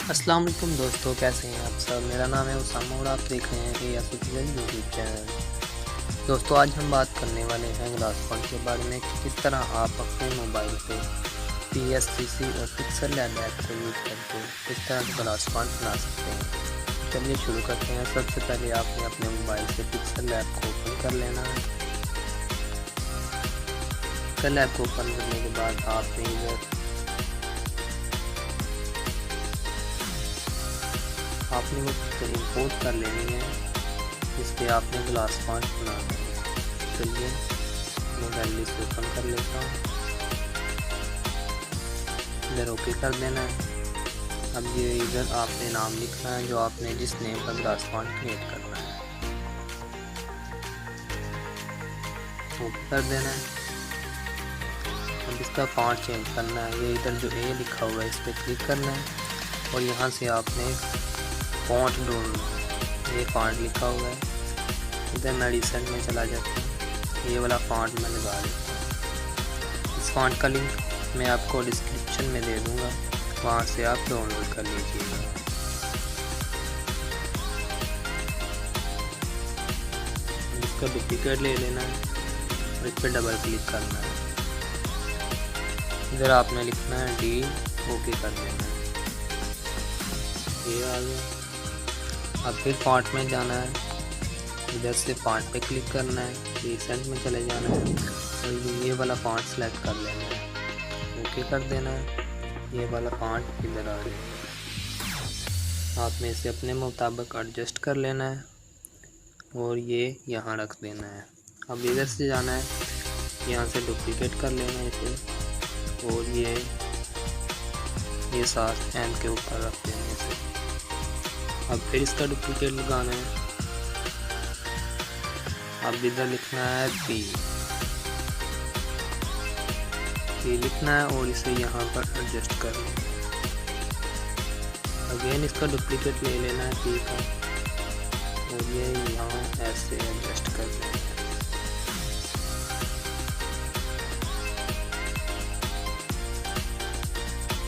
अस्सलाम वालेकुम दोस्तों, कैसे हैं आप सब। मेरा नाम है उसामा और आप देख रहे हैं एआर सिटीजन यूट्यूब चैनल। दोस्तों, आज हम बात करने वाले हैं ग्लास फॉन्ट के बारे में कि किस तरह आप अपने मोबाइल पे PSCC और पिक्सल लैब ऐप को यूज़ करके किस तरह से ग्लास फॉन्ट बना सकते हैं। चलिए शुरू करते हैं। सबसे पहले आपने अपने मोबाइल से पिक्सल लैब को ओपन कर लेना है। पिक्सल लैब को ओपन करने के बाद आपने इधर आपने वो पिक्चर इंपोर्ट कर लेनी है जिस पे आपने ग्लास फॉन्ट बनाना है। चलिए मैं गैलरी से ओपन कर लेता हूँ। इधर ओके कर देना है। अब ये इधर आपने नाम लिखना है जो आपने जिस नेम पर ग्लास फॉन्ट क्रिएट करना है, ओके कर देना है। अब इसका फॉन्ट चेंज करना है। ये इधर जो ए लिखा हुआ है इस पर क्लिक करना है और यहाँ से आपने फॉन्ट ढूंढना है। ये फॉन्ट लिखा हुआ है, इधर मैं रिसेंट में चला जाता हूँ। ये वाला फॉन्ट मैं लगा देता हूँ। इस फॉन्ट का लिंक मैं आपको डिस्क्रिप्शन में दे दूँगा, वहाँ से आप डाउनलोड कर लीजिएगा। इसका डुप्लीकेट ले लेना है और इस पर डबल क्लिक करना है। इधर आपने लिखना है डी, ओके कर देना है। ये आ गया। अब फिर फॉन्ट में जाना है, इधर से फॉन्ट पे क्लिक करना है, रिसेंट में चले जाना है और ये वाला फॉन्ट सेलेक्ट कर लेना है, ओके कर देना है। ये वाला फॉन्ट इधर आ जाएगा। आपने इसे अपने मुताबिक एडजस्ट कर लेना है और ये यहाँ रख देना है। अब इधर से जाना है, यहाँ से डुप्लीकेट कर लेना है इसे और ये साथ एम के ऊपर रख देना है इसे। अब फिर इसका डुप्लीकेट लगाना है। अब इधर लिखना है पी लिखना है और इसे यहाँ पर एडजस्ट कर लेना है। अगेन इसका डुप्लीकेट ले लेना है पी का और ये यहाँ ऐसे एडजस्ट कर लेना है।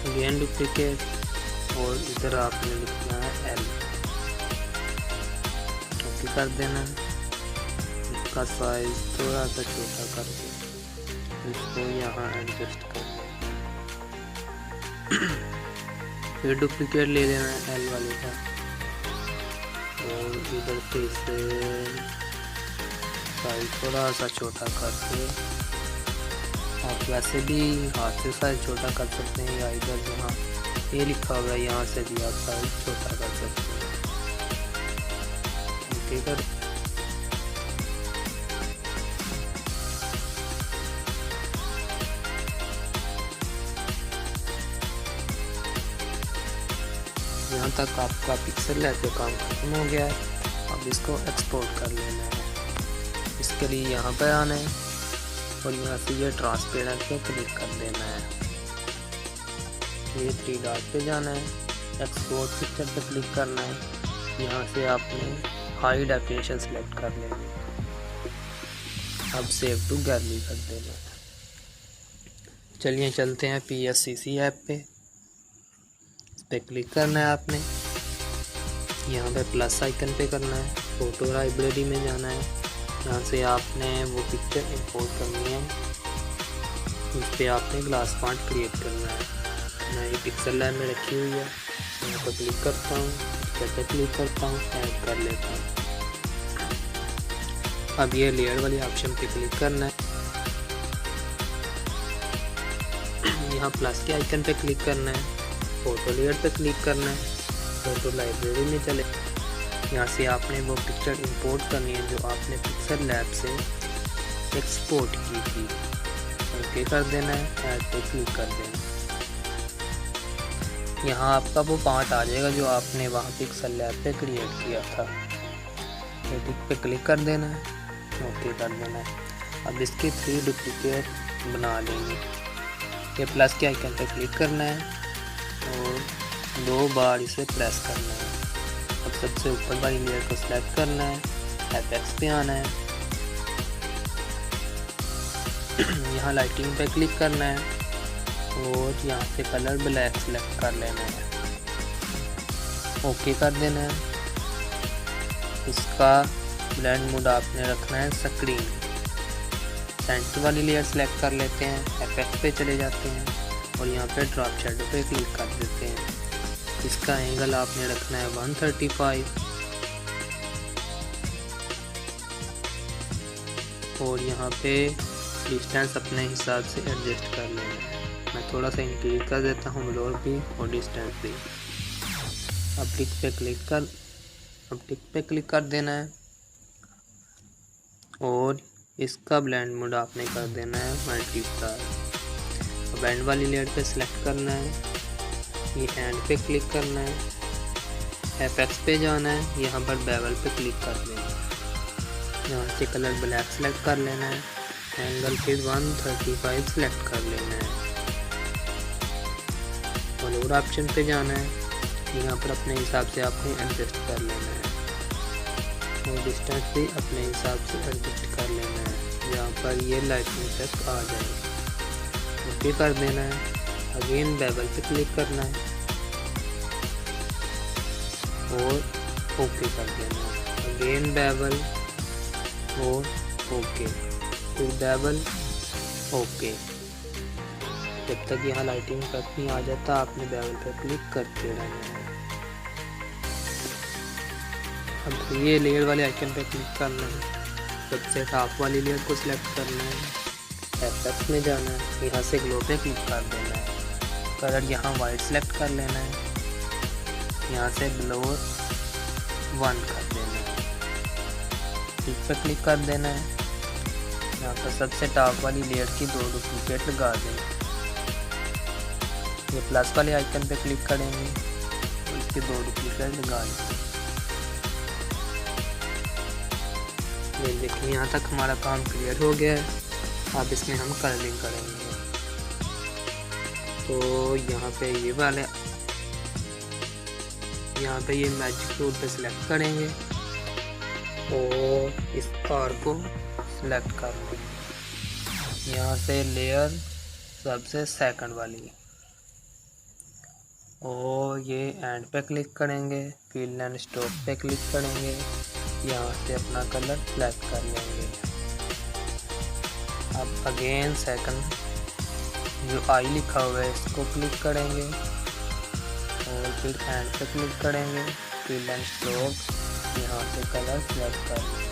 अगेन डुप्लीकेट और इधर आपने लिखना है एल, ओके कर देना है। इसका साइज थोड़ा सा छोटा करके इसको यहाँ एडजस्ट कर लेना। फिर डुप्लीकेट ले लेना है एल वाले का और इधर से इसे साइज थोड़ा सा छोटा करके, आप वैसे भी हाथ से साइज छोटा कर सकते हैं या इधर जहाँ ये लिखा हुआ है यहाँ से भी आप साइज छोटा कर सकते हैं, ओके कर। यहाँ तक आपका पिक्सल लैब का काम खत्म हो गया है। अब इसको एक्सपोर्ट कर लेना है। इसके लिए यहाँ पर आना है और यहाँ से ये ट्रांसपेरेंट पे क्लिक कर देना है। ये 3 डॉट पे जाना है, एक्सपोर्ट पिक्चर पे क्लिक करना है। यहाँ से आपने हाई डेफिनेशन सेलेक्ट कर लेनी है। अब सेव टू गैलरी कर देना है। चलिए चलते हैं PSCC ऐप पे। इस पर क्लिक करना है आपने, यहाँ पे प्लस आइकन पे करना है, फोटो लाइब्रेरी में जाना है। यहाँ से आपने वो पिक्चर इंपोर्ट करनी है, उस पर आपने ग्लास फॉन्ट क्रिएट करना है। मैं ये पिक्सल लैब में रखी हुई है, यहाँ पर क्लिक करता हूँ, पिक्चर पर क्लिक करता हूँ, ऐड कर लेता हूँ। अब ये लेयर वाली ऑप्शन पे क्लिक करना है, यहाँ प्लस के आइकन पे क्लिक करना है, फोटो लेयर पे क्लिक करना है, फोटो लाइब्रेरी में चले। यहाँ से आपने वो पिक्चर इंपोर्ट करनी है जो आपने पिक्सल लैब से एक्सपोर्ट की थी, ओके कर देना है, ऐड पे क्लिक कर देना है। यहाँ आपका वो पार्ट आ जाएगा जो आपने वहाँ पिक्सल लैब पे क्रिएट किया था, टिक पे क्लिक कर देना है, ओके कर देना है। अब इसके 3 डुप्लीकेट बना लेंगे। ये प्लस के आइकन पे क्लिक करना है और 2 बार इसे प्रेस करना है। अब सबसे ऊपर वाली लेयर को सिलेक्ट करना है, एपेक्स पे आना है, यहाँ लाइटिंग पे क्लिक करना है और यहाँ से कलर ब्लैक सेलेक्ट कर लेना है। ओके कर देना है। इसका ब्लेंड मोड आपने रखना है स्क्रीन। सेंटर वाली लेयर सेलेक्ट कर लेते हैं, इफेक्ट पे चले जाते हैं और यहाँ पे ड्रॉप शैडो पे क्लिक कर देते हैं। इसका एंगल आपने रखना है 135 और यहाँ पे डिस्टेंस अपने हिसाब से एडजस्ट कर लेना है। मैं थोड़ा सा इंक्रीज कर देता हूँ ब्लोर भी और डिस्टेंस भी। अब टिक पे क्लिक कर देना है और इसका ब्लेंड मोड आपने कर देना है मल्टीप्लाई। बैंड वाली लेयर पे सिलेक्ट करना है, ये हैंड पे क्लिक करना है, एफएक्स पे जाना है, यहाँ पर बेवल पे क्लिक कर लेना है, यहाँ से कलर ब्लैक सेलेक्ट कर लेना है, एंगल फिर 135 सेलेक्ट कर लेना है, और ऑप्शन पे जाना है, यहाँ पर अपने हिसाब से आपने एडजस्ट कर लेना है और डिस्टेंस भी अपने हिसाब से एडजस्ट कर लेना है, जहाँ पर ये लाइटिंग तक आ जाए। ओके कर देना है। अगेन बेवल पे क्लिक करना है और ओके कर देना है। अगेन बेवल और ओके, फिर बेवल ओके। जब तक यहाँ लाइटिंग तक नहीं आ जाता आपने बेवल पे क्लिक करते रहना है। अब ये लेयर वाले आइकन पे क्लिक करना है, सबसे टॉप वाली लेयर को सिलेक्ट करना है, एफएक्स में जाना है, यहाँ से ग्लो पे क्लिक कर देना है, कलर यहाँ वाइट सेलेक्ट कर लेना है, यहाँ से ब्लोर 1 कर देना है, इस पर क्लिक कर देना है, यहाँ पर सबसे टॉप वाली लेयर की 2 डुप्लीकेट लगा दें। ये प्लस वाले आइकन पे क्लिक करेंगे और इसके 2 डुप्लीकेट लगा देंगे। ये देखिए यहाँ तक हमारा काम क्लियर हो गया है। अब इसमें हम कलरिंग करेंगे, तो यहाँ पे ये मैजिक टूल पे सिलेक्ट करेंगे और इस आर को सिलेक्ट कर लेंगे, यहाँ से लेयर सबसे सेकंड वाली और ये एंड पे क्लिक करेंगे, फिल एंड स्ट्रोक पे क्लिक करेंगे, यहाँ से अपना कलर सेलेक्ट कर लेंगे। अब अगेन सेकंड जो आई लिखा हुआ है इसको क्लिक करेंगे और फिर एंड पे क्लिक करेंगे, फिल एंड स्ट्रोक, यहाँ से कलर सेलेक्ट कर लेंगे,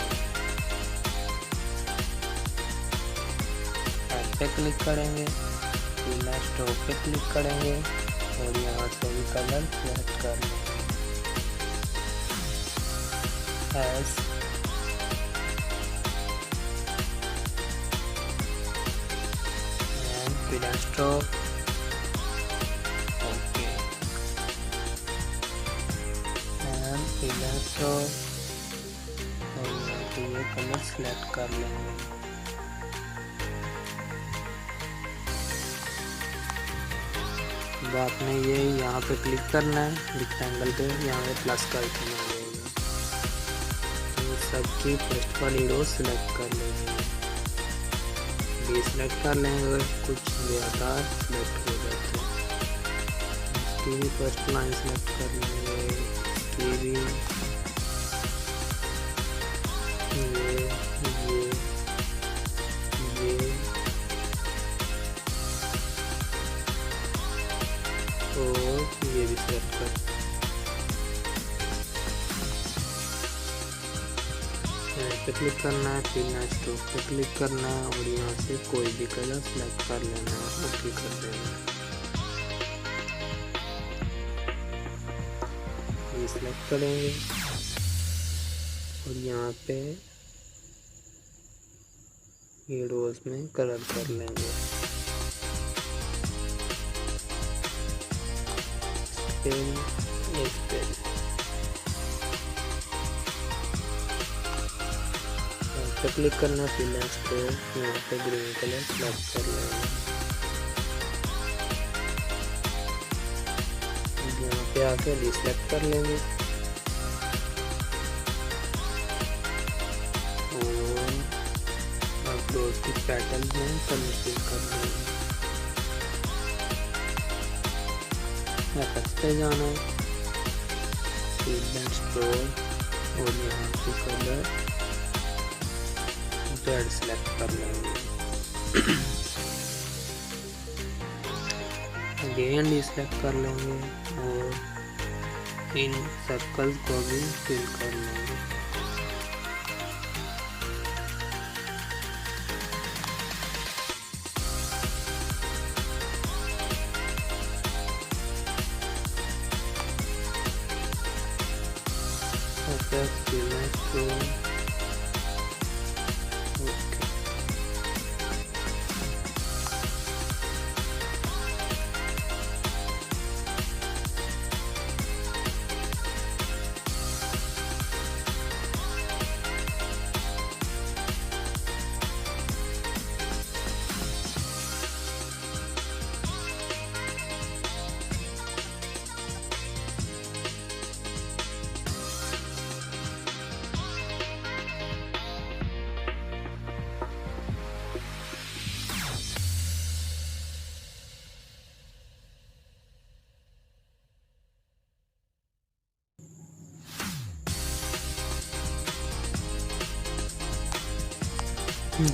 एंड पे क्लिक करेंगे, फिल एंड स्ट्रोक पे क्लिक करेंगे और यहाँ से भी कलर सेलेक्ट कर लेंगे। As fill and stroke okay and fill and stroke और यहाँ पे ये कलर सेलेक्ट कर लेंगे। अब आपने ये यहाँ पे क्लिक करना है रेक्टेंगल पे, यहाँ पे प्लस का आइकन आ जाएगा, ये सबकी फर्स्ट वाली रो सेलेक्ट कर लेंगे, ये सिलेक्ट कर लेंगे, अगर कुछ ज़्यादा सिलेक्ट हो जाते हैं इसकी भी फर्स्ट लाइन सेलेक्ट कर लेंगे, इसकी भी, ये और ये भी सिलेक्ट कर, पे क्लिक करना है, फिर स्ट्रोक पे क्लिक करना है और यहाँ से कोई भी कलर सेलेक्ट कर लेना है, ओके कर देना है। ये सिलेक्ट करेंगे और यहाँ पे ये रोज में कलर कर लेंगे, इस पे क्लिक करना, फिर इसको यहाँ पे ग्रीन कलर सेलेक्ट कर लेंगे, यहाँ पे आके डिसेलेक्ट कर लेंगे और अब रोज की पैटर्न में कन्वर्ट कर लेंगे। एफएक्स पे जाना है, फिल एंड स्ट्रोक और यहाँ से कलर रेड सेलेक्ट कर लेंगे। अगेन डिसेलेक्ट कर लेंगे और इन सर्कल्स को भी फिल कर लेंगे।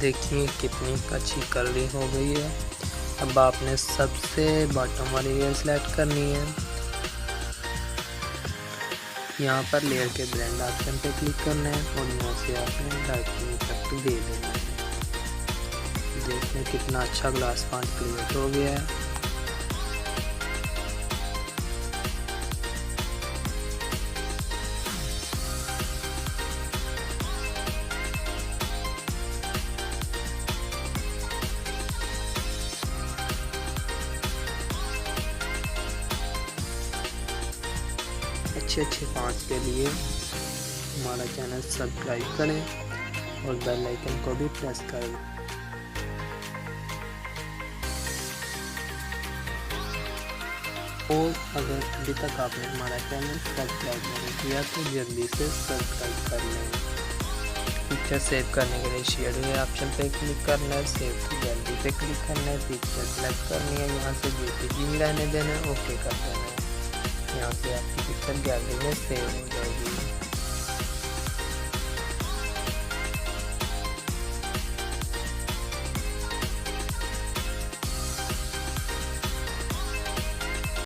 देखिए कितनी अच्छी कलरिंग हो गई है। अब आपने सबसे बॉटम वाली लेयर सेलेक्ट करनी है। यहाँ पर लेयर के ब्लेंड ऑप्शन पे क्लिक करना है और यहाँ से आपने लाइटनिंग इफेक्ट दे देना है। देखिए कितना अच्छा ग्लास फॉन्ट क्रिएट हो गया है। अच्छे फॉन्ट्स के लिए हमारा चैनल सब्सक्राइब करें और बेल आइकन को भी प्रेस करें। और अगर अभी तक आपने हमारा चैनल सब्सक्राइब नहीं किया तो जल्दी से सब्सक्राइब कर लें। पिक्चर सेव करने के लिए शेयर हुए ऑप्शन पे क्लिक करना है, सेव टू गैलरी पे क्लिक करना है, पिक्चर सेलेक्ट करनी है, यहाँ से जेपीजी रहने देना है, ओके कर देना है। यहाँ से आपकी पिक्चर गैलरी में सेव हो जाएगी।